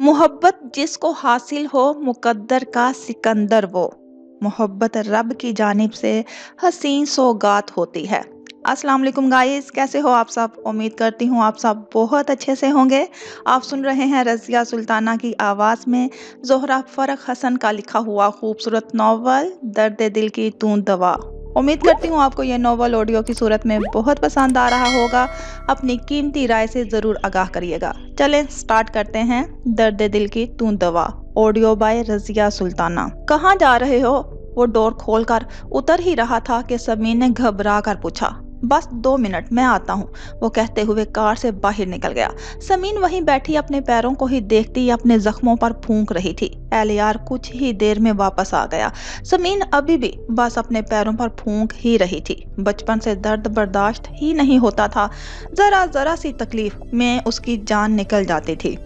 मोहब्बत जिसको हासिल हो मुकद्दर का सिकंदर वो। मोहब्बत रब की जानिब से हसीन सौगात होती है। अस्सलाम वालेकुम गाइस, कैसे हो आप सब? उम्मीद करती हूँ आप सब बहुत अच्छे से होंगे। आप सुन रहे हैं रज़िया सुल्ताना की आवाज़ में ज़ोहरा फ़रख हसन का लिखा हुआ खूबसूरत नॉवल दर्द दिल की तू दवा। उम्मीद करती हूँ आपको ये नॉवल ऑडियो की सूरत में बहुत पसंद आ रहा होगा। अपनी कीमती राय से ज़रूर आगाह करिएगा। चलें स्टार्ट करते हैं दर्द दिल की तू दवा। Audio by Razia Sultana. कहाँ जा रहे हो? वो डोर खोलकर उतर ही रहा था कि समीर ने घबरा कर पूछा। बस 2 मिनट, मैं आता हूँ, वो कहते हुए कार से बाहर निकल गया। समीन वहीं बैठी अपने पैरों को ही देखती अपने जख्मों पर फूंक रही थी। एलियार कुछ ही देर में वापस आ गया। समीन अभी भी बस अपने पैरों पर फूंक ही रही थी। बचपन से दर्द बर्दाश्त ही नहीं होता था। जरा जरा सी तकलीफ में उसकी जान निकल जाती थी।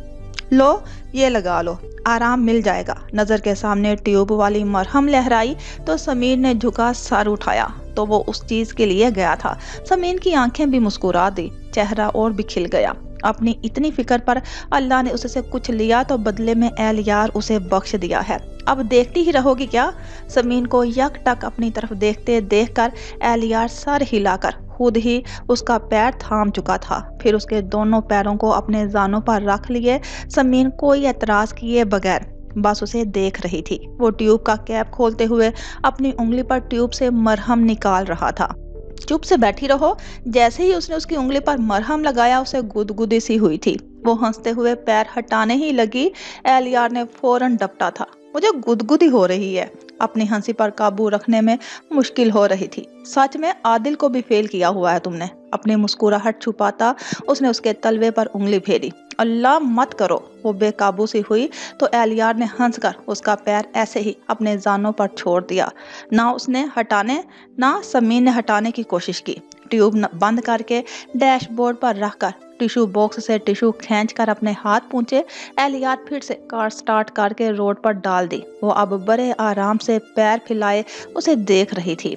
लो, ये लगा लो, आराम मिल जाएगा। नजर के सामने ट्यूब वाली मरहम लहराई तो समीर ने झुका सर उठाया तो वो उस चीज के लिए गया था। समीर की आंखें भी मुस्कुरा दी, चेहरा और भी खिल गया। अपनी इतनी फिक्र पर अल्लाह ने उससे कुछ लिया तो बदले में एलियार उसे बख्श दिया है। अब देखती ही रहोगी क्या? समीन को यकटक अपनी तरफ देखते देखकर एलियार सर हिलाकर खुद ही उसका पैर थाम चुका था। फिर उसके दोनों पैरों को अपने जानों पर रख लिए समीन कोई एतराज किए बगैर बस उसे देख रही थी। वो ट्यूब का कैप खोलते हुए अपनी उंगली पर ट्यूब से मरहम निकाल रहा था। चुप से बैठी रहो। जैसे ही उसने उसकी उंगली पर मरहम लगाया उसे गुदगुदी सी हुई थी। वो हंसते हुए पैर हटाने ही लगी, एलियार ने फौरन डपटा था। मुझे गुदगुदी हो रही है। अपनी हंसी पर काबू रखने में मुश्किल हो रही थी। सच में आदिल को भी फेल किया हुआ है तुमने। अपनी मुस्कुराहट छुपाता उसने उसके तलवे पर उंगली फेरी। अल्लाह मत करो। वो बेकाबू सी हुई तो एलियार ने हंसकर उसका पैर ऐसे ही अपने जानों पर छोड़ दिया। ना उसने हटाने ना समीन ने हटाने की कोशिश की। ट्यूब बंद करके डैशबोर्ड पर रखकर टिश्यू बॉक्स से टिश्यू खींचकर अपने हाथ पूंछे एलियार फिर से कार स्टार्ट करके रोड पर डाल दी। वो अब बड़े आराम से पैर फैलाए उसे देख रही थी।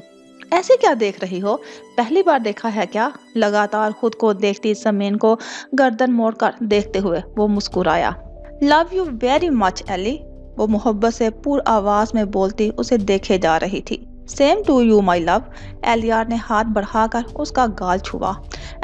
ऐसे क्या देख रही हो? पहली बार देखा है क्या? लगातार खुद को देखती समीन को गर्दन मोड़कर देखते हुए वो मुस्कुराया। Love you very much Ellie, वो मोहब्बत से पूरी आवाज में बोलती उसे देखे जा रही थी। Same to you my love, एलियार ने हाथ बढ़ाकर उसका गाल छुआ।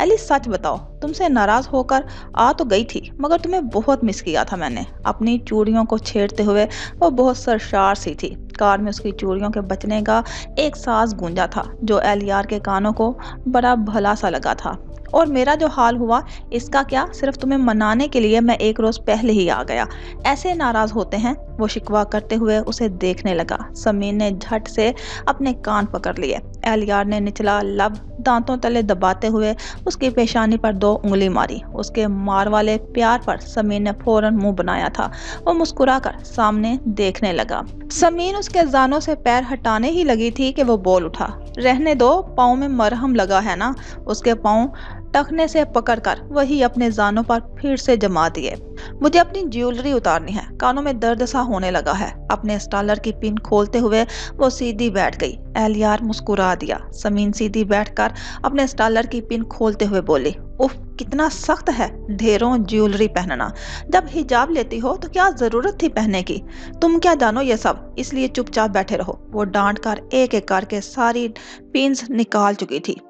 एली सच बताओ, तुमसे नाराज होकर आ तो गई थी मगर तुम्हें बहुत मिस किया था मैंने। अपनी चूड़ियों को छेड़ते हुए वो बहुत सरशार सी थी। कार में उसकी चूड़ियों के बचने का एक साज गूंजा था जो एलियार के कानों को बड़ा भला सा लगा था। और मेरा जो हाल हुआ इसका क्या? सिर्फ तुम्हें मनाने के लिए मैं एक रोज पहले ही आ गया। ऐसे नाराज होते हैं? वो शिकवा करते हुए उसे देखने लगा। समीन ने झट से अपने कान पकड़ लिए। एलियार ने निचला लब दांतों तले दबाते हुए उसकी पेशानी पर 2 उंगली मारी। उसके मार वाले प्यार पर समीन ने फौरन मुंह बनाया था। वो मुस्कुराकर सामने देखने लगा। समीन उसके जानों से पैर हटाने ही लगी थी कि वो बोल उठा। रहने दो, पाँव में मरहम लगा है ना? उसके पाँव टखने से पकड़कर वही अपने जानों पर फिर से जमा दिए। मुझे अपनी ज्वेलरी उतारनी है, कानों में दर्द सा होने लगा है। अपने स्टालर की पिन खोलते हुए वो सीधी बैठ गई। एलियार मुस्कुरा दिया। समीन सीधी बैठकर अपने स्टालर की पिन खोलते हुए बोली, उफ कितना सख्त है ढेरों ज्वेलरी पहनना। जब हिजाब लेती हो तो क्या जरूरत थी पहनने की? तुम क्या जानो ये सब, इसलिए चुपचाप बैठे रहो। वो डांट कर एक एक करके सारी पिन्स निकाल चुकी थी।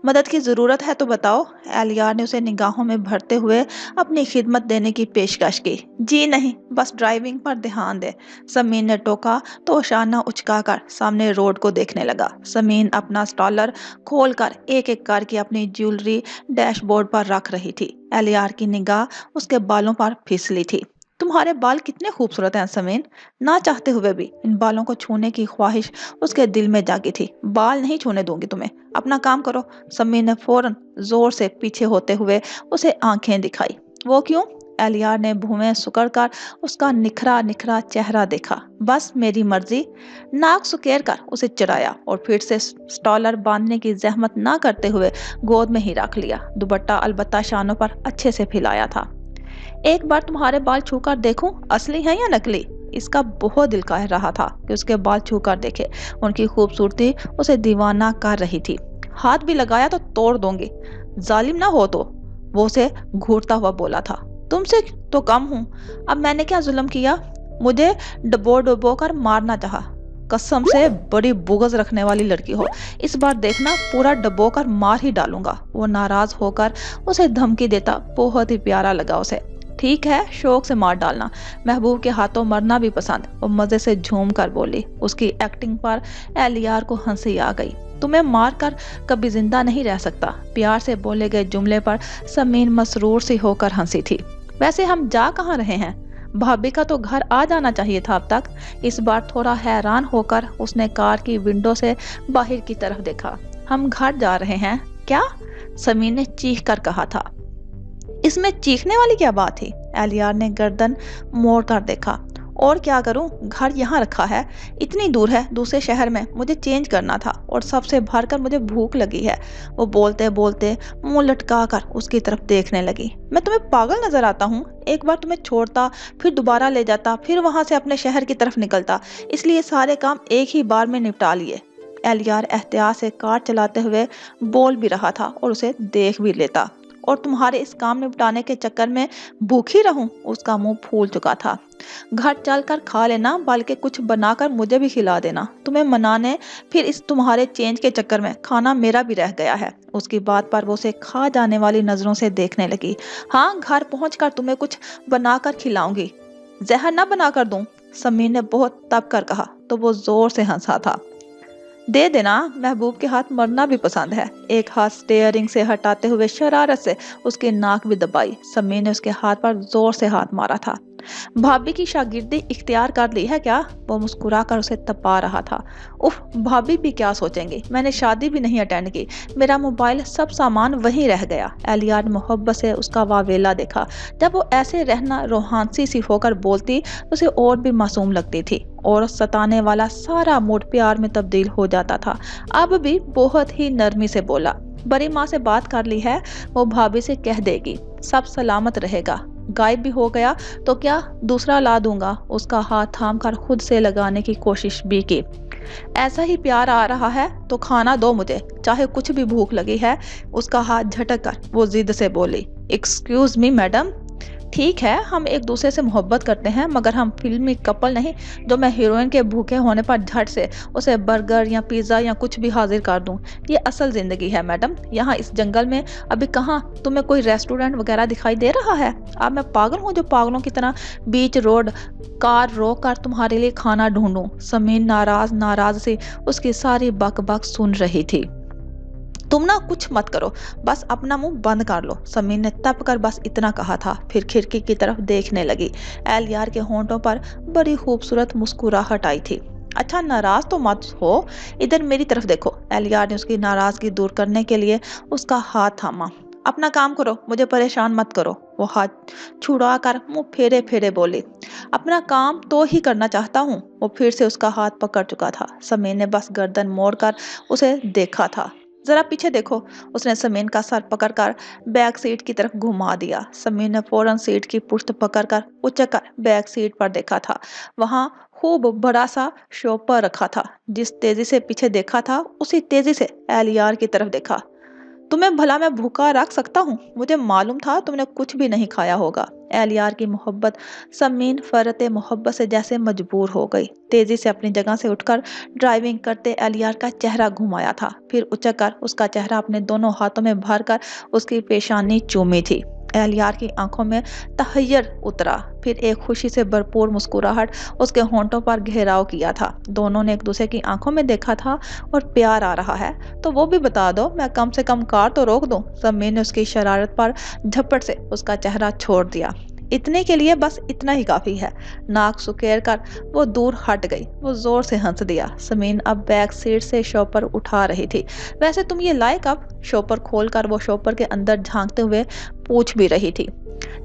मदद की जरूरत है तो बताओ, एलियार ने उसे निगाहों में भरते हुए अपनी खिदमत देने की पेशकश की। जी नहीं, बस ड्राइविंग पर ध्यान दे, समीन ने टोका तो शाना उचकाकर सामने रोड को देखने लगा। समीन अपना स्टॉलर खोलकर एक एक करके अपनी ज्वेलरी डैशबोर्ड पर रख रही थी। एलियार की निगाह उसके बालों पर फिसली थी। तुम्हारे बाल कितने खूबसूरत हैं समीन। ना चाहते हुए भी इन बालों को छूने की ख्वाहिश उसके दिल में जागी थी। बाल नहीं छूने दूंगी तुम्हें, अपना काम करो। समीर ने फौरन जोर से पीछे होते हुए उसे आंखें दिखाई। वो क्यों? एलियार ने भूमि सुकड़कर उसका निखरा निखरा चेहरा देखा। बस मेरी मर्जी, नाक सुकेर कर उसे चिढ़ाया और फिर से स्टॉलर बांधने की जहमत ना करते हुए गोद में ही रख लिया। दुपट्टा अलबत्ता शानों पर अच्छे से फैलाया था। एक बार तुम्हारे बाल छूकर देखूं, असली हैं या नकली? इसका बहुत दिल कह रहा था कि उसके बाल छूकर देखे। उनकी खूबसूरती उसे दीवाना कर रही थी। हाथ भी लगाया तो तोड़ दूंगी, जालिम ना हो तो, वो उसे घूरता हुआ बोला था। तुम से तो कम हूँ, अब मैंने क्या जुल्म किया? मुझे डबो डबो कर मारना चाहा। कसम से बड़ी बुगज रखने वाली लड़की हो, इस बार देखना पूरा डबो कर मार ही डालूंगा। वो नाराज होकर उसे धमकी देता, बहुत ही प्यारा लगा उसे। ठीक है, शौक से मार डालना, महबूब के हाथों मरना भी पसंद। वो मजे से झूम कर बोली। उसकी एक्टिंग पर एलियार को हंसी आ गई। तुम्हें मार कर कभी जिंदा नहीं रह सकता। प्यार से बोले गए जुमले पर समीन मसरूर सी होकर हंसी थी। वैसे हम जा कहाँ रहे हैं? भाभी का तो घर आ जाना चाहिए था अब तक। इस बार थोड़ा हैरान होकर उसने कार की विंडो से बाहर की तरफ देखा। हम घर जा रहे हैं क्या? समीन ने चीख कर कहा था। इसमें चीखने वाली क्या बात थी? एलियार ने गर्दन मोड़ कर देखा। और क्या करूं, घर यहाँ रखा है, इतनी दूर है, दूसरे शहर में, मुझे चेंज करना था और सबसे भरकर मुझे भूख लगी है। वो बोलते बोलते मुंह लटका कर उसकी तरफ देखने लगी। मैं तुम्हें पागल नजर आता हूँ? एक बार तुम्हें छोड़ता, फिर दोबारा ले जाता, फिर वहां से अपने शहर की तरफ निकलता, इसलिए सारे काम एक ही बार में निपटा लिए। एलियार एहतियात से कार चलाते हुए बोल भी रहा था और उसे देख भी लेता। और तुम्हारे इस काम निपटाने के चक्कर में भूखी रहूं? उसका मुंह फूल चुका था। घर चल कर खा लेना, बल्कि कुछ बनाकर मुझे भी खिला देना। तुम्हें मनाने, फिर इस तुम्हारे चेंज के चक्कर में खाना मेरा भी रह गया है। उसकी बात पर वो उसे खा जाने वाली नजरों से देखने लगी। हाँ, घर पहुंचकर तुम्हें कुछ बनाकर खिलाऊंगी। जहर न बना कर दूं? समीर ने बहुत तब कर कहा तो वो जोर से हंसा था। दे देना, महबूब के हाथ मरना भी पसंद है। एक हाथ स्टीयरिंग से हटाते हुए शरारत से उसकी नाक भी दबाई। समीर ने उसके हाथ पर जोर से हाथ मारा था। भाभी की शागिर्दी इख्तियार कर ली है क्या? वो मुस्कुराकर उसे तपा रहा था। उफ, भाभी भी क्या सोचेंगी, मैंने शादी भी नहीं अटेंड की, मेरा मोबाइल सब सामान वहीं रह गया। एलियार ने मोहब्बत से उसका वावेला देखा। जब वो ऐसे रहना रोहानसी सी होकर बोलती तो उसे और भी मासूम लगती थी और सताने वाला सारा मूड प्यार में तब्दील हो जाता था। अब भी बहुत ही नरमी से बोला। बड़ी माँ से बात कर ली है, वो भाभी से कह देगी सब सलामत रहेगा। गायब भी हो गया तो क्या, दूसरा ला दूंगा। उसका हाथ थाम कर खुद से लगाने की कोशिश भी की। ऐसा ही प्यार आ रहा है तो खाना दो मुझे, चाहे कुछ भी भूख लगी है। उसका हाथ झटक कर वो जिद से बोली। एक्सक्यूज मी मैडम, ठीक है हम एक दूसरे से मोहब्बत करते हैं, मगर हम फिल्मी कपल नहीं जो मैं हीरोइन के भूखे होने पर झट से उसे बर्गर या पिज्ज़ा या कुछ भी हाजिर कर दूं। ये असल जिंदगी है मैडम, यहाँ इस जंगल में अभी कहाँ तुम्हें कोई रेस्टोरेंट वगैरह दिखाई दे रहा है? अब मैं पागल हूँ जो पागलों की तरह बीच रोड कार रोक कर तुम्हारे लिए खाना ढूंढूं? समीर नाराज से उसकी सारी बक बक सुन रही थी। तुम ना कुछ मत करो, बस अपना मुंह बंद कर लो। समीर ने तप कर बस इतना कहा था, फिर खिड़की की तरफ देखने लगी। एलियार के होंठों पर बड़ी खूबसूरत मुस्कुराहट आई थी। अच्छा नाराज तो मत हो, इधर मेरी तरफ देखो। एलियार ने उसकी नाराजगी दूर करने के लिए उसका हाथ थामा। अपना काम करो, मुझे परेशान मत करो। वो हाथ छुड़ा कर मुंह फेरे फेरे बोली। अपना काम तो ही करना चाहता हूँ। वो फिर से उसका हाथ पकड़ चुका था। समीर ने बस गर्दन मोड़कर उसे देखा था। जरा पीछे देखो। उसने समीर का सर पकड़कर बैक सीट की तरफ घुमा दिया। समीर ने फौरन सीट की पुश्त पकड़कर उचक बैक सीट पर देखा था। वहां खूब बड़ा सा शॉपर रखा था। जिस तेजी से पीछे देखा था उसी तेजी से एलियार की तरफ देखा। तुम्हें भला मैं भूखा रख सकता हूँ? मुझे मालूम था तुमने कुछ भी नहीं खाया होगा। एलियार की मोहब्बत समीन फरते मोहब्बत से जैसे मजबूर हो गई। तेजी से अपनी जगह से उठकर ड्राइविंग करते एलियार का चेहरा घुमाया था, फिर उचककर उसका चेहरा अपने दोनों हाथों में भरकर उसकी पेशानी चूमी थी। एलियार की आंखों में तहय्युर उतरा, फिर एक खुशी से भरपूर मुस्कुराहट उसके होंठों पर घेराव किया था। दोनों ने एक दूसरे की आंखों में देखा था और प्यार आ रहा है तो वो भी बता दो, मैं कम से कम कार तो रोक दूं। समीर ने उसकी शरारत पर झपट से उसका चेहरा छोड़ दिया। इतने के लिए बस इतना ही काफी है। नाक सुकेर कर वो दूर हट गई। वो जोर से हंस दिया। समीन अब बैक सीट से शॉपर उठा रही थी। वैसे तुम ये लाए कब? शॉपर खोलकर वो शॉपर के अंदर झांकते हुए पूछ भी रही थी।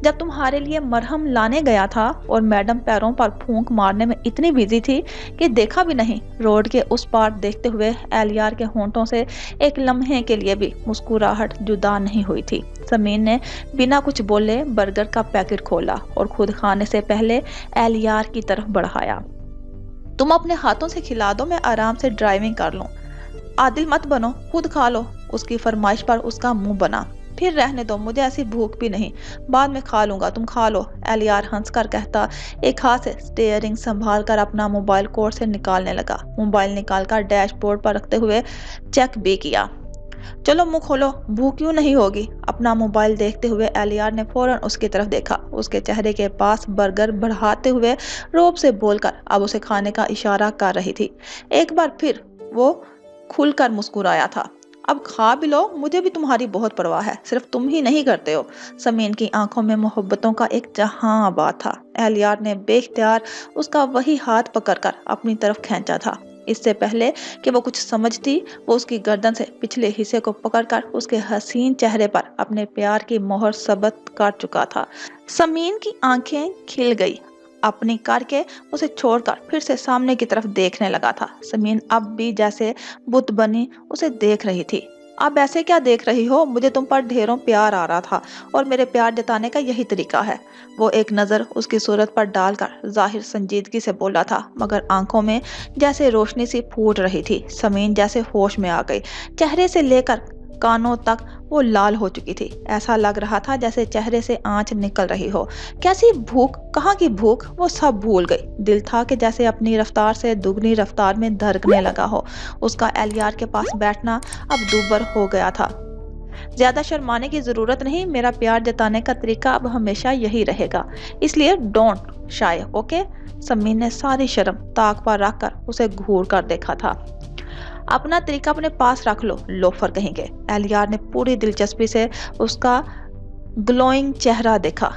जब तुम्हारे लिए मरहम लाने गया था और मैडम पैरों पर फूंक मारने में इतनी बिजी थी कि देखा भी नहीं। रोड के उस पार देखते हुए एलियार के होंठों से एक लम्हे के लिए भी मुस्कुराहट जुदा नहीं हुई थी। समीर ने बिना कुछ बोले बर्गर का पैकेट खोला और खुद खाने से पहले एलियार की तरफ बढ़ाया। तुम अपने हाथों से खिला दो, मैं आराम से ड्राइविंग कर लूं। आदिल मत बनो, खुद खा लो। उसकी फरमाइश पर उसका मुंह बना। फिर रहने दो, मुझे ऐसी भूख भी नहीं, बाद में खा लूंगा, तुम खा लो, एलियार हंसकर कहता एक हाथ से स्टीयरिंग संभाल कर अपना मोबाइल कोर्ट से निकालने लगा। मोबाइल निकालकर डैशबोर्ड पर रखते हुए चेक भी किया। चलो मुंह खोलो, भूख क्यों नहीं होगी? अपना मोबाइल देखते हुए एलियार ने फौरन उसकी तरफ देखा। उसके चेहरे के पास बर्गर बढ़ाते हुए रोब से बोलकर अब उसे खाने का इशारा कर रही थी। एक बार फिर वो खुलकर मुस्कुराया था। अब खा भी लो, मुझे भी तुम्हारी बहुत परवाह है, सिर्फ तुम ही नहीं करते हो। समीन की आंखों में मोहब्बतों का एक जहां आबाद था। एलियार ने बेख्तियार उसका वही हाथ पकड़कर अपनी तरफ खींचा था। इससे पहले कि वो कुछ समझती, वो उसकी गर्दन से पिछले हिस्से को पकड़कर उसके हसीन चेहरे पर अपने प्यार की मोहर सबत कर चुका था। समीन की आंखें खिल गई। अपनी करके उसे छोड़कर फिर से सामने की तरफ देखने लगा था। समीन अब भी जैसे बुत बनी उसे देख रही थी। अब ऐसे क्या देख रही हो? मुझे तुम पर ढेरों प्यार आ रहा था और मेरे प्यार जताने का यही तरीका है। वो एक नजर उसकी सूरत पर डालकर जाहिर संजीदगी से बोला था, मगर आंखों में जैसे रोशनी सी फूट रही थी। समीन जैसे होश में आ गई। चेहरे से लेकर कानों तक वो लाल हो चुकी थी। ऐसा लग रहा था जैसे चेहरे से आंच निकल रही हो। कैसी भूख, कहाँ की भूख, वो सब भूल गई। दिल था कि जैसे अपनी रफ्तार से दुगनी रफ्तार में धड़कने लगा हो। उसका एलियार के पास बैठना अब दूभर हो गया था। ज्यादा शर्माने की जरूरत नहीं, मेरा प्यार जताने का तरीका अब हमेशा यही रहेगा, इसलिए डोंट शाय, ओके? समीन ने सारी शर्म ताक पर रखकर उसे घूर कर देखा था। अपना तरीका अपने पास रख लो, लोफर कहेंगे। एलियार ने पूरी दिलचस्पी से उसका ग्लोइंग चेहरा देखा।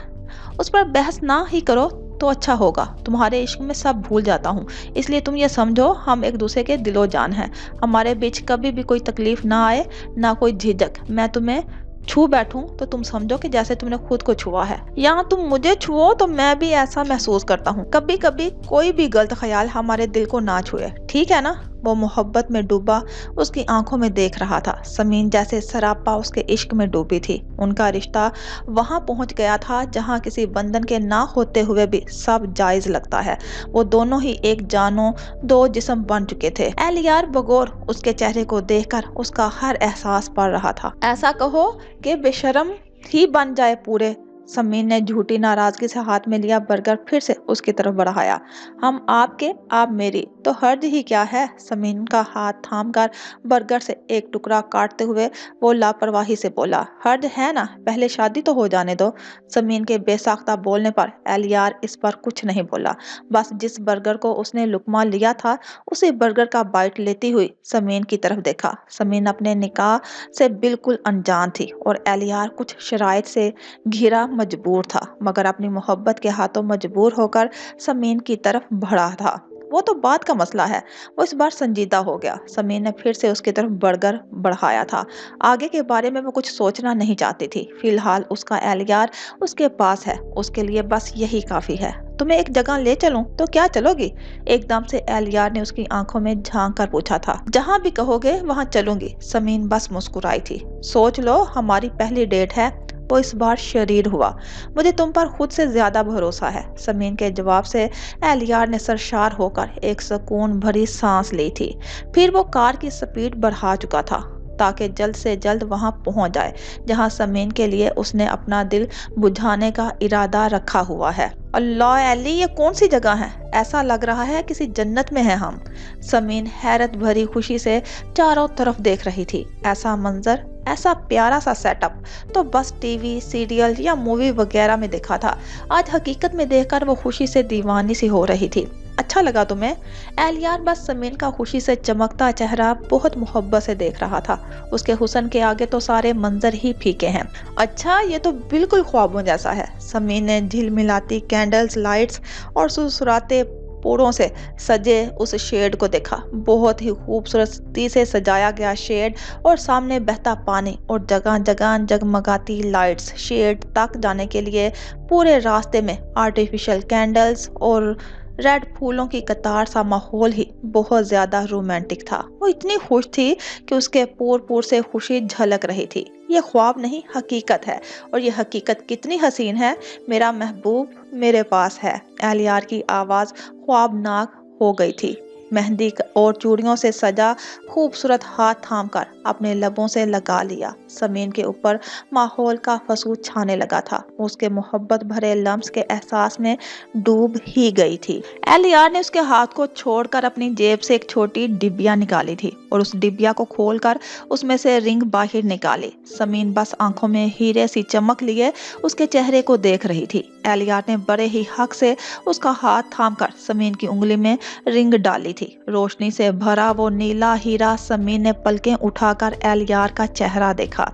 उस पर बहस ना ही करो तो अच्छा होगा, तुम्हारे इश्क में सब भूल जाता हूँ, इसलिए तुम ये समझो हम एक दूसरे के दिलो जान हैं। हमारे बीच कभी भी कोई तकलीफ ना आए, ना कोई झिझक। मैं तुम्हें छू बैठूं तो तुम समझो कि जैसे तुमने खुद को छुआ है, या तुम मुझे छुओ तो मैं भी ऐसा महसूस करता हूँ। कभी कभी कोई भी गलत ख्याल हमारे दिल को ना छुए, ठीक है ना? वो मोहब्बत में डूबा उसकी आंखों में देख रहा था। समीन जैसे सरापा उसके इश्क में डूबी थी। उनका रिश्ता वहां पहुंच गया था जहां किसी बंधन के ना होते हुए भी सब जायज लगता है। वो दोनों ही एक जानो दो जिस्म बन चुके थे। एलियार बगौर उसके चेहरे को देखकर उसका हर एहसास पड़ रहा था। ऐसा कहो कि बेशर्म ही बन जाए पूरे। समीन ने झूठी नाराजगी से हाथ में लिया बर्गर फिर से उसकी तरफ बढ़ाया। हम आपके, आप मेरी, तो हर्ज ही क्या है? समीन का हाथ थामकर बर्गर से एक टुकड़ा काटते हुए वो लापरवाही से बोला, हर्ज है ना, पहले शादी तो हो जाने दो। समीन के बेसाख्ता बोलने पर एलियार इस पर कुछ नहीं बोला। बस जिस बर्गर को उसने लुकमा लिया था उसी बर्गर का बाइट लेती हुई समीन की तरफ देखा। समीन अपने निकाह से बिल्कुल अनजान थी और एलियार कुछ शराइत से घिरा मजबूर था, मगर अपनी मोहब्बत के हाथों मजबूर होकर समीन की तरफ बढ़ा था। वो तो बात का मसला है। वो इस बार संजीदा हो गया। समीन ने फिर से उसकी तरफ बर्गर बढ़ाया था। आगे के बारे में वो कुछ सोचना नहीं चाहती थी। फिलहाल उसका एलियार उसके पास है, उसके लिए बस यही काफी है। तुम्हें एक जगह ले चलूं तो क्या चलोगी? एकदम से एलियार ने उसकी आंखों में झांक कर पूछा था। जहां भी कहोगे वहां चलूंगी। समीन बस मुस्कुराई थी। सोच लो, हमारी पहली डेट है। वो इस बार शरीर हुआ। मुझे तुम पर खुद से ज्यादा भरोसा है। समीन के जवाब से एलियार ने सरशार होकर एक सुकून भरी सांस ली थी। फिर वो कार की स्पीड बढ़ा चुका था ताकि जल्द से जल्द वहां पहुंच जाए जहां समीन के लिए उसने अपना दिल बुझाने का इरादा रखा हुआ है। अल्लाह एली, ये कौन सी जगह है? ऐसा लग रहा है किसी जन्नत में है हम। समीन हैरत भरी खुशी से चारों तरफ देख रही थी। ऐसा मंजर, ऐसा प्यारा सा सेटअप तो बस टीवी, सीरियल या मूवी वगैरह में देखा था। आज हकीकत में देखकर वो खुशी से दीवानी सी हो रही थी। अच्छा लगा तुम्हें? एलियार बस समीन का खुशी से चमकता चेहरा बहुत मोहब्बत से देख रहा था। उसके हुस्न के आगे तो सारे मंजर ही फीके हैं। अच्छा, ये तो बिल्कुल ख्वाबों जैसा है। समीन ने झिलमिलाती कैंडल्स, लाइट्स और सुरसुराते पोरों से सजे उस शेड को देखा। बहुत ही खूबसूरती से सजाया गया शेड और सामने बहता पानी और जगह जगह जगमगाती लाइट्स। शेड तक जाने के लिए पूरे रास्ते में आर्टिफिशियल कैंडल्स और रेड फूलों की कतार सा माहौल ही बहुत ज्यादा रोमांटिक था। वो इतनी खुश थी कि उसके पोर पोर से खुशी झलक रही थी। ये ख्वाब नहीं, हकीकत है, और ये हकीकत कितनी हसीन है। मेरा महबूब मेरे पास है। एलियार की आवाज ख्वाबनाक हो गई थी। मेहंदी और चूड़ियों से सजा खूबसूरत हाथ थामकर अपने लबों से लगा लिया। समीन के ऊपर माहौल का फसूद छाने लगा था। उसके मोहब्बत भरे लम्स के एहसास में डूब ही गई थी। एलियार ने उसके हाथ को छोड़कर अपनी जेब से एक छोटी डिबिया निकाली थी और उस डिबिया को खोलकर उसमें से रिंग बाहर निकाली। समीन बस आंखों में हीरे सी चमक लिए उसके चेहरे को देख रही थी। एलियार ने बड़े ही हक से उसका हाथ थामकर समीन की उंगली में रिंग डाली थी। रोशनी से भरा वो नीला हीरा। समीन ने पलकें उठाकर एलियार का चेहरा देखा।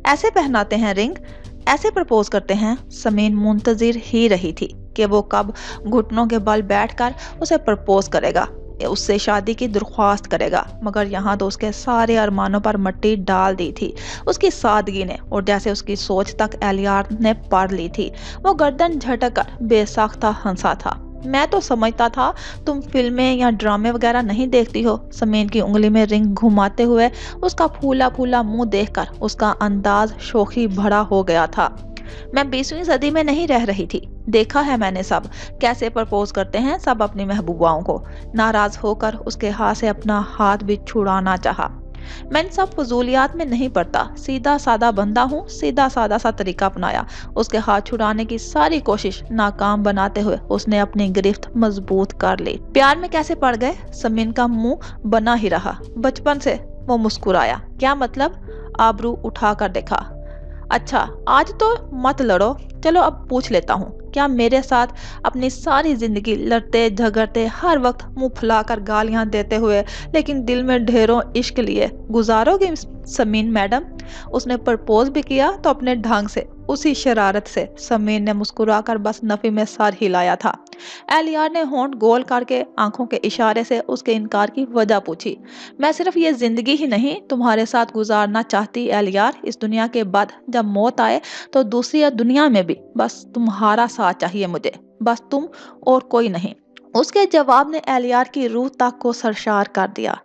ऐसे पहनाते हैं रिंग, ऐसे प्रपोज करते हैं? समीन मुंतजिर ही रही थी कि वो कब घुटनों के बल बैठकर उसे प्रपोज करेगा, उससे शादी की दरख्वास्त करेगा। मगर यहाँ तो उसके सारे अरमानों पर मिट्टी डाल दी थी उसकी सादगी ने, और जैसे उसकी सोच तक एलियार ने पढ़ ली थी। वो गर्दन झटक कर बेसाख्ता हंसा था। मैं तो समझता था तुम फिल्में या ड्रामे वगैरह नहीं देखती हो। समीन की उंगली में रिंग घुमाते हुए उसका फूला फूला मुंह देखकर उसका अंदाज शोखी भरा हो गया था। मैं 20वीं सदी में नहीं रह रही थी। देखा है मैंने सब कैसे प्रपोज करते हैं सब अपनी महबूबाओं को। नाराज होकर उसके हाथ से अपना हाथ भी छुड़ाना चाहा। मैं इन सब फजूलियात में नहीं पड़ता, सीधा सादा बंदा हूँ। सीधा सादा सा तरीका अपनाया। उसके हाथ छुड़ाने की सारी कोशिश नाकाम बनाते हुए उसने अपनी गिरफ्त मजबूत कर ली। प्यार में कैसे पड़ गए? समीन का मुंह बना ही रहा। बचपन से। वो मुस्कुराया। क्या मतलब? आबरू उठाकर देखा। अच्छा, आज तो मत लड़ो। चलो अब पूछ लेता हूँ, क्या मेरे साथ अपनी सारी जिंदगी लड़ते झगड़ते हर वक्त मुंह फुलाकर गालियां देते हुए लेकिन दिल में ढेरों इश्क लिए गुजारोगे समीन मैडम? उसने प्रपोज भी किया तो अपने ढंग से, उसी शरारत से। समीन ने मुस्कुराकर बस नफी में सर हिलाया था। एलियार ने होंठ गोल करके आंखों के इशारे से उसके इनकार की वजह पूछी। मैं सिर्फ ये जिंदगी ही नहीं तुम्हारे साथ गुजारना चाहती एलियार। इस दुनिया के बाद जब मौत आए तो दूसरी दुनिया में भी बस तुम्हारा साथ चाहिए मुझे, बस तुम और कोई नहीं। उसके जवाब ने एलियार की रूह तक को सरशार कर दिया।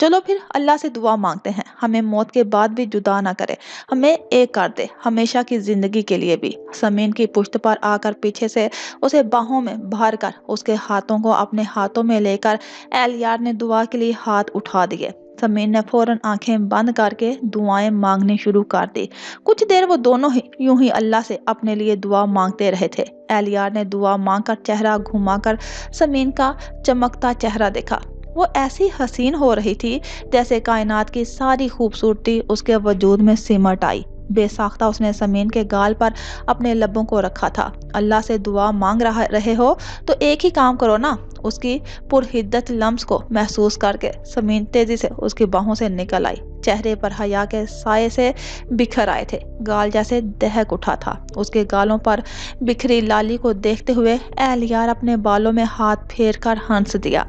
चलो फिर अल्लाह से दुआ मांगते हैं हमें मौत के बाद भी जुदा ना करे, हमें एक कर दे हमेशा की जिंदगी के लिए भी। समीन की पुश्त पर आकर पीछे से उसे बाहों में भर कर उसके हाथों को अपने हाथों में लेकर एलियार ने दुआ के लिए हाथ उठा दिए। समीन ने फौरन आंखें बंद करके दुआएं मांगनी शुरू कर दी। कुछ देर वो दोनों ही यूं ही अल्लाह से अपने लिए दुआ मांगते रहे थे। एलियार ने दुआ मांगकर चेहरा घुमाकर समीन का चमकता चेहरा देखा। वो ऐसी हसीन हो रही थी जैसे कायनात की सारी खूबसूरती उसके वजूद में सिमट आई। बेसाख्ता उसने समीन के गाल पर अपने लबों को रखा था। अल्लाह से दुआ मांग रहे हो तो एक ही काम करो ना। उसकी पुरहिद्दत लम्स को महसूस करके समीन तेजी से उसकी बाहों से निकल आई। चेहरे पर हया के साये से बिखर आए थे। गाल जैसे दहक उठा था। उसके गालों पर बिखरी लाली को देखते हुए एलियार अपने बालों में हाथ फेर कर हंस दिया।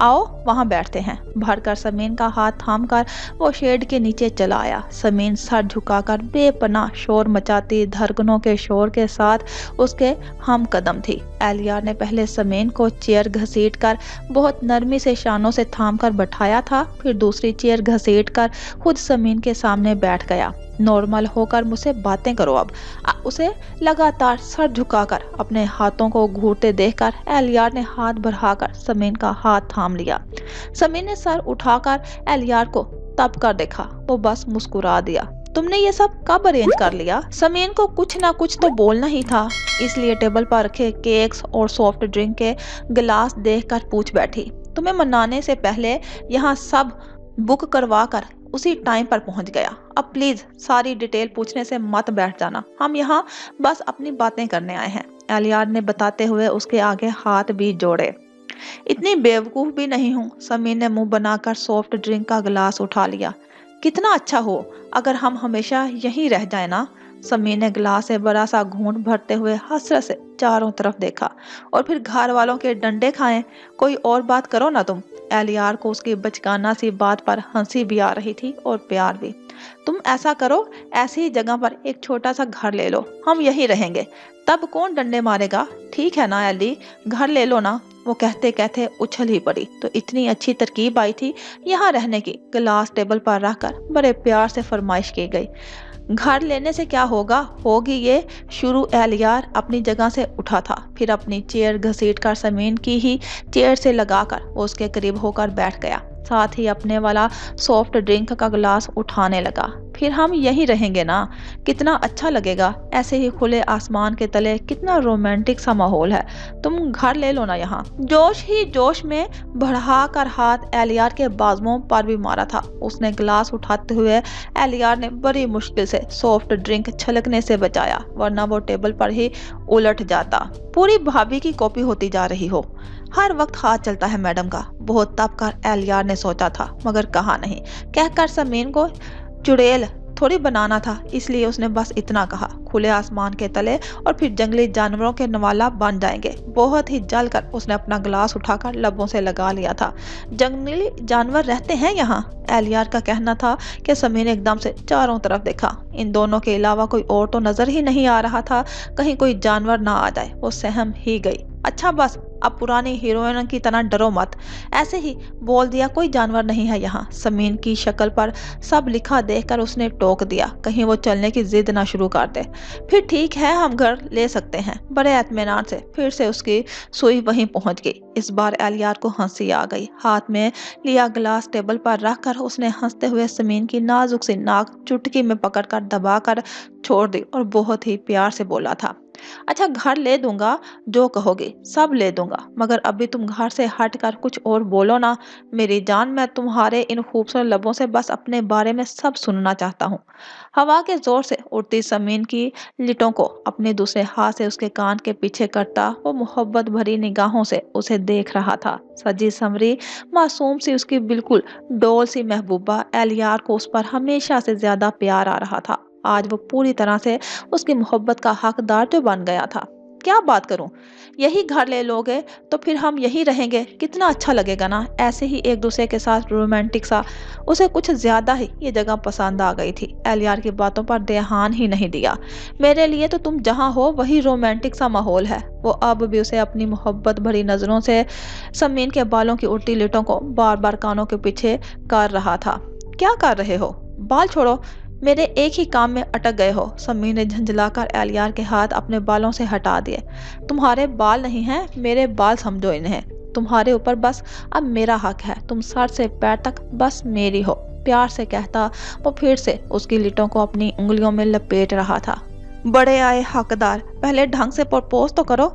आओ वहां बैठते हैं। भरकर समीन का हाथ थामकर वो शेड के नीचे चला आया। समीन सर झुकाकर बेपनाह शोर मचाती धड़कनों के शोर के साथ उसके हम कदम थी। एलियार ने पहले समीन को चेयर घसीटकर बहुत नरमी से शानों से थामकर बैठाया था, फिर दूसरी चेयर घसीटकर खुद समीन के सामने बैठ गया। नॉर्मल होकर मुझसे बातें करो अब। उसे लगातार सर झुकाकर अपने हाथों को घूरते देखकर एलियार ने हाथ बढ़ाकर समीन का हाथ थाम लिया। समीन ने सर उठाकर एलियार को तब कर देखा। वो बस मुस्कुरा दिया। तुमने ये सब कब अरेंज कर लिया? समीन को कुछ ना कुछ तो बोलना ही था, इसलिए टेबल पर रखे केक्स और सॉफ्ट ड्रिंक के गिलास देखकर पूछ बैठी। तुम्हें मनाने से पहले यहाँ सब बुक करवा कर उसी टाइम पर पहुंच गया। अब प्लीज सारी डिटेल पूछने से मत बैठ जाना, हम यहाँ बस अपनी बातें करने आए हैं। एलियार ने बताते हुए उसके आगे हाथ भी जोड़े। इतनी बेवकूफ भी नहीं हूँ। समीन ने मुंह बनाकर सॉफ्ट ड्रिंक का गिलास उठा लिया। कितना अच्छा हो अगर हम हमेशा यहीं रह जाए ना। समीन ने गिलास से बड़ा सा घूंट भरते हुए हसरत से चारों तरफ देखा। और फिर घर वालों के डंडे खाएं, कोई और बात करो ना तुम। एलियार को उसकी बचकाना सी बात पर हंसी भी आ रही थी और प्यार भी। तुम ऐसा करो, ऐसी जगह पर एक छोटा सा घर ले लो, हम यहीं रहेंगे, तब कौन डंडे मारेगा। ठीक है ना एली, घर ले लो ना। वो कहते कहते उछल ही पड़ी तो इतनी अच्छी तरकीब आई थी यहाँ रहने की। गिलास टेबल पर रखकर बड़े प्यार से फरमाइश की गई। घर लेने से क्या होगा, होगी ये शुरू। एहलियार अपनी जगह से उठा था, फिर अपनी चेयर घसीट कर समीन की ही चेयर से लगाकर वो उसके करीब होकर बैठ गया। साथ ही अपने वाला सॉफ्ट ड्रिंक का गिलास उठाने लगा। फिर हम यहीं रहेंगे ना, कितना अच्छा लगेगा ऐसे ही खुले आसमान के तले, कितना रोमांटिक सा माहौल है। तुम घर ले लो ना यहाँ। जोश ही जोश में बढ़ा कर हाथ एलियार के बाजुओं पर भी मारा था। उसने गिलास उठाते हुए एलियार ने बड़ी मुश्किल से सॉफ्ट ड्रिंक छलकने से बचाया, वरना वो टेबल पर ही उलट जाता। पूरी भाभी की कॉपी होती जा रही हो, हर वक्त हाथ चलता है मैडम का। बहुत तब कर एलियार ने सोचा था, मगर कहा नहीं। कहकर समीन को चुड़ैल थोड़ी बनाना था, इसलिए उसने बस इतना कहा, खुले आसमान के तले और फिर जंगली जानवरों के नवाला बन जाएंगे। बहुत ही जल कर उसने अपना गिलास उठाकर लबों से लगा लिया था। जंगली जानवर रहते हैं यहाँ, एलियार का कहना था कि समीर ने एकदम से चारों तरफ देखा। इन दोनों के अलावा कोई और तो नजर ही नहीं आ रहा था। कहीं कोई जानवर ना आ जाए, वो सहम ही गई। अच्छा बस, अब पुरानी हीरोइन की तरह डरो मत, ऐसे ही बोल दिया, कोई जानवर नहीं है यहाँ। समीन की शक्ल पर सब लिखा देखकर उसने टोक दिया, कहीं वो चलने की जिद ना शुरू कर दे। फिर ठीक है, हम घर ले सकते हैं। बड़े इत्मीनान से फिर से उसकी सुई वहीं पहुंच गई। इस बार एलियार को हंसी आ गई। हाथ में लिया गिलास टेबल पर रखकर उसने हंसते हुए समीन की नाजुक सी नाक चुटकी में पकड़कर दबाकर छोड़ दी और बहुत ही प्यार से बोला था, अच्छा घर ले दूंगा, जो कहोगे सब ले दूंगा, मगर अभी तुम घर से हट कर कुछ और बोलो ना मेरी जान। मैं तुम्हारे इन खूबसूरत लबों से बस अपने बारे में सब सुनना चाहता हूँ। हवा के जोर से उड़ती जमीन की लिटों को अपने दूसरे हाथ से उसके कान के पीछे करता वो मोहब्बत भरी निगाहों से उसे देख रहा था। सजी समरी मासूम सी उसकी बिल्कुल डोल सी महबूबा एलियार को उस पर हमेशा से ज्यादा प्यार आ रहा था। आज वो पूरी तरह से उसकी मोहब्बत का हकदार जो बन गया था। क्या बात करूं, यही घर ले लोगे तो फिर हम यही रहेंगे, कितना अच्छा लगेगा ना, ऐसे ही एक दूसरे के साथ रोमांटिक सा। उसे कुछ ज्यादा ही ये जगह पसंद आ गई थी। एलियार की बातों पर ध्यान ही नहीं दिया। मेरे लिए तो तुम जहां हो वही रोमांटिक सा माहौल है। वो अब भी उसे अपनी मोहब्बत भरी नजरों से समीन के बालों की उड़ती लिटों को बार बार कानों के पीछे कर रहा था। क्या कर रहे हो, बाल छोड़ो, मेरे एक ही काम में अटक गए हो। समीर ने झंझलाकर एलियार के हाथ अपने बालों से हटा दिए। तुम्हारे बाल नहीं हैं, मेरे बाल समझो इन्हें। तुम्हारे ऊपर बस अब मेरा हक है, तुम सर से पैर तक बस मेरी हो। प्यार से कहता वो फिर से उसकी लिटों को अपनी उंगलियों में लपेट रहा था। बड़े आए हकदार, पहले ढंग से प्रपोज तो करो।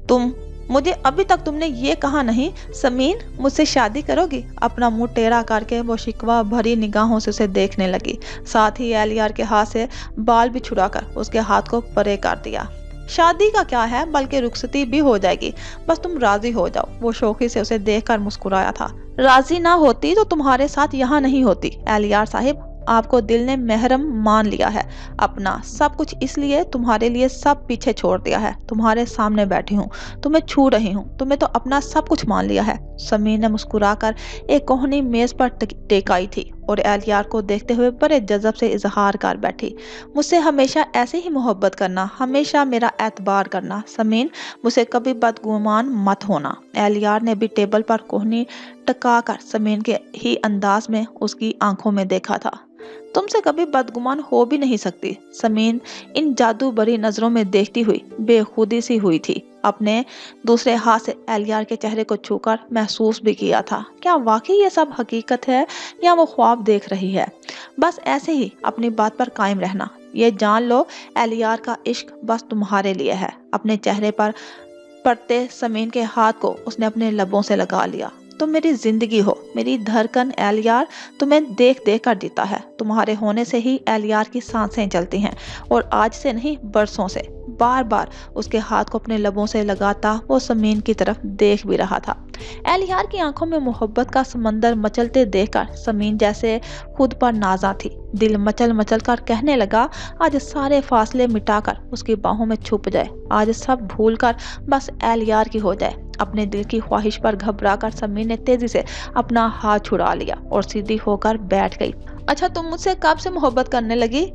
तुम मुझे अभी तक तुमने ये कहा नहीं समीन, मुझसे शादी करोगी? अपना मुंह टेढ़ा करके वो शिकवा भरी निगाहों से उसे देखने लगी। साथ ही एलियार के हाथ से बाल भी छुड़ाकर उसके हाथ को परे कर दिया। शादी का क्या है, बल्कि रुखसती भी हो जाएगी, बस तुम राजी हो जाओ। वो शौकी से उसे देखकर मुस्कुराया था। राजी ना होती तो तुम्हारे साथ यहाँ नहीं होती एलियार साहिब। आपको दिल ने महरम मान लिया है अपना, सब कुछ, इसलिए तुम्हारे लिए सब पीछे छोड़ दिया है। तुम्हारे सामने बैठी हूँ, तुम्हें छू रही हूँ, तुम्हें तो अपना सब कुछ मान लिया है। समीर ने मुस्कुराकर एक कोहनी मेज पर टेकाई थी और एलियार को देखते हुए बड़े जज़ब से इजहार कर बैठी। मुझसे हमेशा ऐसे ही मोहब्बत करना, हमेशा मेरा एतबार करना समीन, मुझसे कभी बदगुमान मत होना। एलियार ने भी टेबल पर कोहनी टकाकर समीन के ही अंदाज में उसकी आंखों में देखा था। तुमसे कभी बदगुमान हो भी नहीं सकती। समीन इन जादू भरी नजरों में देखती हुई बेखुदी सी हुई थी। अपने दूसरे हाथ से एलियार के चेहरे को छूकर महसूस भी किया था, क्या वाकई ये सब हकीकत है या वो ख्वाब देख रही है। बस ऐसे ही अपनी बात पर कायम रहना। ये जान लो एलियार का इश्क बस तुम्हारे लिए है। अपने चेहरे पर पड़ते समीन के हाथ को उसने अपने लबों से लगा लिया। तुम मेरी जिंदगी हो, मेरी धड़कन एलियार, तुम्हें देख देख कर जीता है। तुम्हारे होने से ही एलियार की सांसें चलती हैं, और आज से नहीं बरसों से। बार बार उसके हाथ को अपने लबों से लगाता वो समीन की तरफ देख भी रहा था। एलियार की आंखों में मोहब्बत का समंदर मचलते देखकर समीन जैसे खुद पर नाजा थी। दिल मचल मचल कर कहने लगा, आज सारे फासले मिटाकर उसकी बाहों में छुप जाए, आज सब भूल कर बस एलियार की हो जाए। अपने दिल की ख्वाहिश पर घबराकर समीर ने तेजी से अपना हाथ छुड़ा लिया और सीधी होकर बैठ गई। अच्छा तुम मुझसे कब से मोहब्बत करने लगी?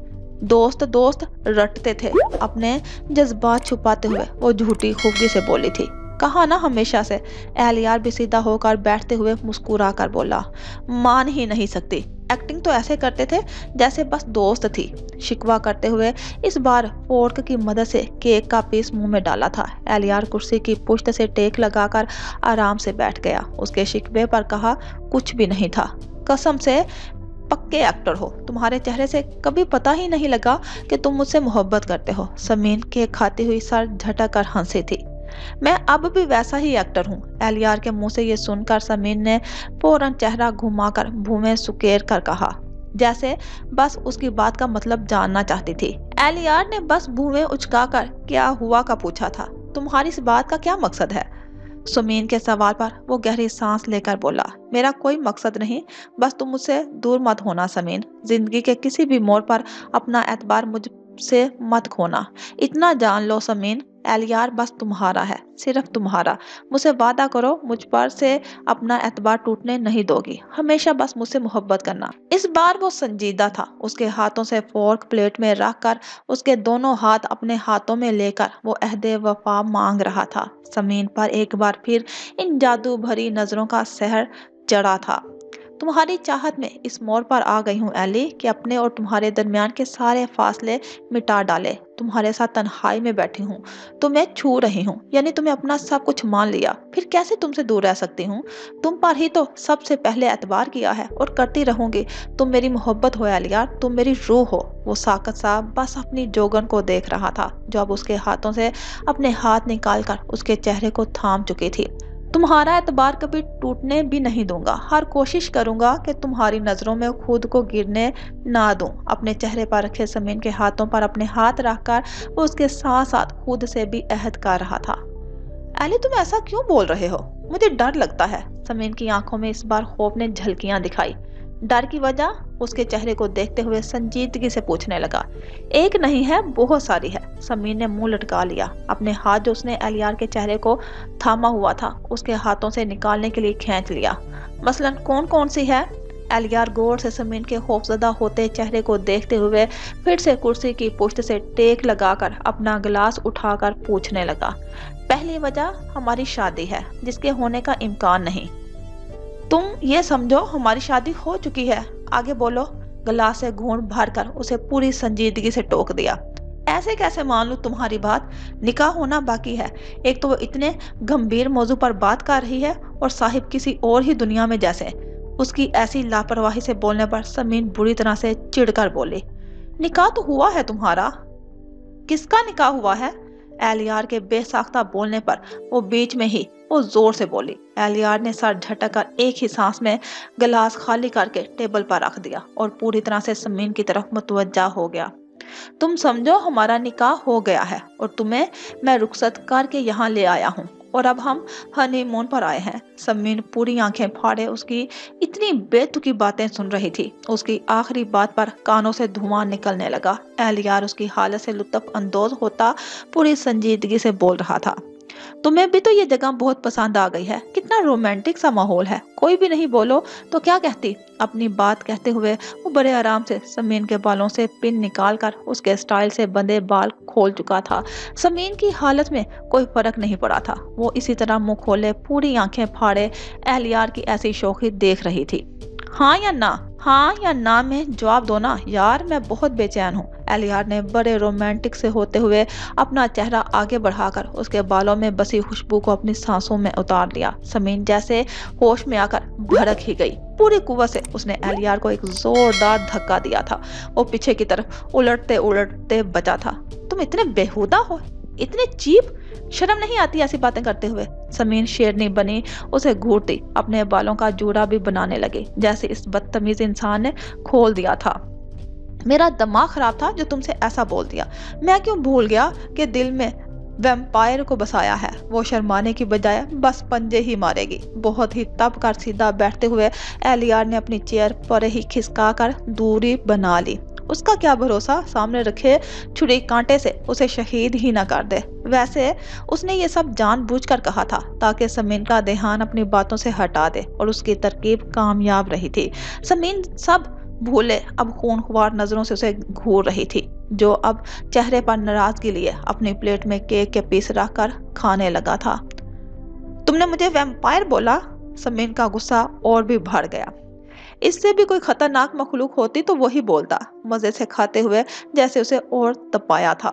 दोस्त दोस्त रटते थे, अपने जज्बात छुपाते हुए वो झूठी खूबी से बोली थी। कहा ना हमेशा से। एलियार भी सीधा होकर बैठते हुए मुस्कुरा कर बोला, मान ही नहीं सकती, एक्टिंग तो ऐसे करते थे जैसे बस दोस्त थी, शिकवा करते हुए इस बार फोर्क की मदद से केक का पीस मुंह में डाला था। एलियार कुर्सी की पुश्त से टेक लगाकर आराम से बैठ गया। उसके शिकवे पर कहा, कुछ भी नहीं था, कसम से पक्के एक्टर हो, तुम्हारे चेहरे से कभी पता ही नहीं लगा कि तुम मुझसे मोहब्बत करते हो। समीन केक खाती हुई सर झटक कर हंसी थी। मैं अब भी वैसा ही एक्टर हूँ। एलियार के मुंह से ये सुनकर समीन ने फौरन चेहरा घुमाकर भूमि सुकेर कर कहा, जैसे बस उसकी बात का मतलब जानना चाहती थी। एलियार ने बस भूमि उचकाकर क्या हुआ का पूछा था, तुम्हारी इस बात का क्या मकसद है? सुमीन के सवाल पर वो गहरी सांस लेकर बोला, मेरा कोई मकसद नहीं, बस तुम मुझसे दूर मत होना समीन। जिंदगी के किसी भी मोड़ पर अपना एतबार मुझसे मत खोना, इतना जान लो समीन, एलियार बस तुम्हारा है, सिर्फ तुम्हारा। मुझसे वादा करो, मुझ पर से अपना एतबार टूटने नहीं दोगी, हमेशा बस मुझसे मोहब्बत करना। इस बार वो संजीदा था। उसके हाथों से फोर्क प्लेट में रखकर उसके दोनों हाथ अपने हाथों में लेकर वो अहदे वफा मांग रहा था। समीन पर एक बार फिर इन जादू भरी नजरों का सहर चढ़ा था। तुम्हारी चाहत में इस मोड़ पर आ गई हूँ एली, कि अपने और तुम्हारे दरमियान के सारे फासले मिटा डाले। तुम्हारे साथ तन्हाई में बैठी हूँ, तुम्हें छू रही हूँ, यानी तुम्हें अपना सब कुछ मान लिया, फिर कैसे तुमसे दूर रह सकती हूँ? तुम पर ही तो सबसे पहले एतबार किया है और करती रहूंगी। तुम मेरी मोहब्बत हो एलियार, तुम मेरी रूह हो। वो साकत साहब बस अपनी जोगन को देख रहा था, जो अब उसके हाथों से अपने हाथ निकालकर उसके चेहरे को थाम चुकी थी। तुम्हारा एतबार कभी टूटने भी नहीं दूंगा, हर कोशिश करूंगा कि तुम्हारी नजरों में खुद को गिरने ना दूं। अपने चेहरे पर रखे समीन के हाथों पर अपने हाथ रखकर वो उसके साथ साथ खुद से भी अहद कर रहा था। एली, तुम ऐसा क्यों बोल रहे हो? मुझे डर लगता है। समीन की आंखों में इस बार खौफ ने झलकियां दिखाई। डर की वजह? उसके चेहरे को देखते हुए संजीदगी से पूछने लगा। एक नहीं है, बहुत सारी है। समीन ने मुंह लटका लिया। अपने हाथ जो उसने एलियार के चेहरे को थामा हुआ था उसके हाथों से निकालने के लिए खींच लिया। मसलन कौन कौन सी है? एलियार गौर से समीन के खौफजदा होते चेहरे को देखते हुए फिर से कुर्सी की पुश्त से टेक लगाकर अपना गिलास उठाकर पूछने लगा। पहली वजह हमारी शादी है, जिसके होने का इम्कान नहीं। तुम ये समझो हमारी शादी हो चुकी है। आगे बोलो। गिलास से घूंट भरकर उसे पूरी संजीदगी से टोक दिया। ऐसे कैसे मान लूं तुम्हारी बात? निकाह होना बाकी है। एक तो वो इतने गंभीर मौजू पर बात कर रही है और साहिब किसी और ही दुनिया में जैसे। उसकी ऐसी लापरवाही से बोलने पर समीन बुरी तरह से चिढ़कर बोली, निकाह तो हुआ है तुम्हारा। किसका निकाह हुआ है? एलियार के बेसाख्ता बोलने पर वो बीच में ही वो जोर से बोली। एलियार ने सर झटक कर एक ही सांस में गिलास खाली करके टेबल पर रख दिया और पूरी तरह से समीन की तरफ मुतवज्जा हो गया। तुम समझो हमारा निकाह हो गया है और तुम्हें मैं रुखसत करके यहाँ ले आया हूँ और अब हम हनीमून पर आए हैं। समीन पूरी आंखें फाड़े उसकी इतनी बेतुकी बातें सुन रही थी। उसकी आखिरी बात पर कानों से धुआं निकलने लगा। एलियार उसकी हालत से लुत्फ अंदोज होता पूरी संजीदगी से बोल रहा था, तुम्हें भी तो ये जगह बहुत पसंद आ गई है। कितना रोमांटिक सा माहौल है। कोई भी नहीं बोलो तो क्या कहती? अपनी बात कहते हुए वो बड़े आराम से समीन के बालों से पिन निकालकर उसके स्टाइल से बंधे बाल खोल चुका था। समीन की हालत में कोई फर्क नहीं पड़ा था। वो इसी तरह मुंह खोले पूरी आंखें फाड़े एलियार की ऐसी शौकी देख रही थी। हाँ या ना? हाँ या ना में जवाब दो ना यार, मैं बहुत बेचैन हूँ। एलियार ने बड़े रोमांटिक से होते हुए अपना चेहरा आगे बढ़ाकर उसके बालों में बसी खुशबू को अपनी सांसों में उतार लिया। समीन जैसे होश में आकर भड़क ही गई। पूरी कुव्वत से उसने एलियार को एक जोरदार धक्का दिया था। वो पीछे की तरफ उलटते उलटते बचा था। तुम इतने बेहुदा हो, इतने चीप, शर्म नहीं आती ऐसी बातें करते हुए? समीन शेरनी बनी उसे घूरती अपने बालों का जूड़ा भी बनाने लगी, जैसे इस बदतमीज इंसान ने खोल दिया था। मेरा दिमाग खराब था जो तुमसे ऐसा बोल दिया। मैं क्यों भूल गया कि दिल में वैम्पायर को बसाया है। वो शर्माने की बजाय बस पंजे ही मारेगी। बहुत ही तब कर सीधा बैठते हुए एलियार ने अपनी चेयर पर ही खिसका कर दूरी बना ली। उसका क्या भरोसा, सामने रखे छुरी कांटे से उसे शहीद ही न कर दे। वैसे उसने ये सब जानबूझकर कहा था ताकि समीन का ध्यान अपनी बातों से हटा दे और उसकी तरकीब कामयाब रही थी। समीन सब भूले अब खूनख्वार नजरों से उसे घूर रही थी, जो अब चेहरे पर नाराजगी लिए अपनी प्लेट में केक के पीस रखकर खाने लगा था। तुमने मुझे वैम्पायर बोला? समीन का गुस्सा और भी बढ़ गया। اس سے بھی کوئی خطرناک مخلوق ہوتی تو وہی بولتا، مزے سے کھاتے ہوئے جیسے اسے اور تپایا تھا۔